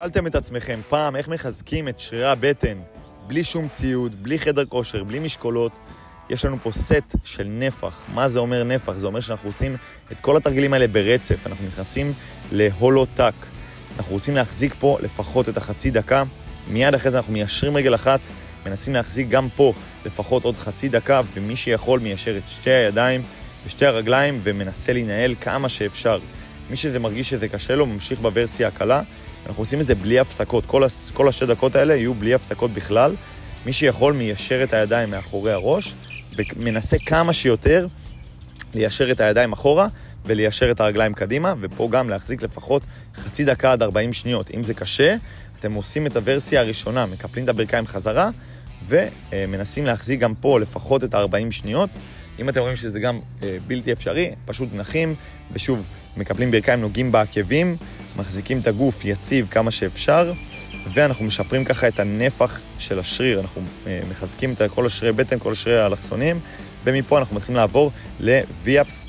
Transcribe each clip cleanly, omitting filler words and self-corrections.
שאלתם את עצמכם פעם איך מחזקים את שרירי הבטן בלי שום ציוד, בלי חדר כושר, בלי משקולות. יש לנו פה סט של נפח. מה זה אומר נפח? זה אומר שאנחנו עושים את כל התרגילים האלה ברצף. אנחנו נכנסים להולו-טק. אנחנו רוצים להחזיק פה לפחות את החצי דקה. מיד אחרי זה אנחנו מיישרים רגל אחת, מנסים להחזיק גם פה לפחות עוד חצי דקה, ומי שיכול מיישר את שתי הידיים ושתי הרגליים ומנסה לנהל כמה שאפשר. מי שזה מרגיש שזה קשה לו, ממשיך בוורסיה הקלה. אנחנו עושים את זה בלי הפסקות. כל השתי דקות האלה יהיו בלי הפסקות בכלל. מי שיכול מיישר את הידיים מאחורי הראש, ומנסה כמה שיותר ליישר את הידיים אחורה, וליישר את הרגליים קדימה, ופה גם להחזיק לפחות חצי דקה עד 40 שניות. אם זה קשה, אתם עושים את הוורסיה הראשונה, מקפלים את הברכיים חזרה, ומנסים להחזיק גם פה לפחות את 40 שניות. אם אתם רואים שזה גם בלתי אפשרי, פשוט נחים, ושוב, מקפלים ברכיים, נוגעים בעקבים, מחזיקים את הגוף יציב כמה שאפשר, ואנחנו משפרים ככה את הנפח של השריר. אנחנו מחזקים את כל השרירי בטן, כל השרירי האלכסוניים, ומפה אנחנו מתחילים לעבור לוויאפס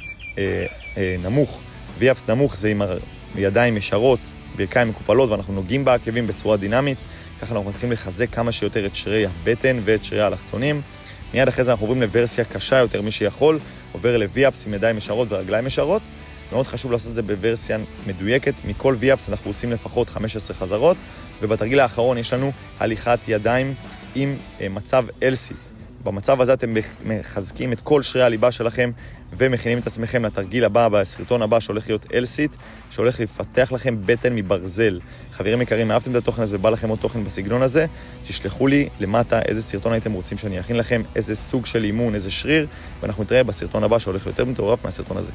נמוך. ויאפס נמוך זה עם הידיים ישרות, ברכיים מקופלות, ואנחנו נוגעים בעקבים בצורה דינמית. ככה אנחנו מתחילים לחזק כמה שיותר את שרירי הבטן ואת שרירי האלכסוניים. מיד אחרי זה אנחנו עוברים לוורסיה קשה יותר, מי שיכול, עובר לוויאפס עם ידיים ישרות ורגליים ישרות. מאוד חשוב לעשות את זה בוורסיה מדויקת. מכל ויאפס אנחנו עושים לפחות 15 חזרות, ובתרגיל האחרון יש לנו הליכת ידיים עם מצב אלסיט. במצב הזה אתם מחזקים את כל שרירי הליבה שלכם, ומכינים את עצמכם לתרגיל הבא, בסרטון הבא שהולך להיות אלסיט, שהולך לפתח לכם בטן מברזל. חברים יקרים, אהבתם את התוכן הזה ובא לכם עוד תוכן בסגנון הזה, תשלחו לי למטה איזה סרטון הייתם רוצים שאני אכין לכם, איזה סוג של אימון, איזה שריר, ואנחנו נתראה בסרטון הבא שהולך יותר מטורף מהסרטון הזה.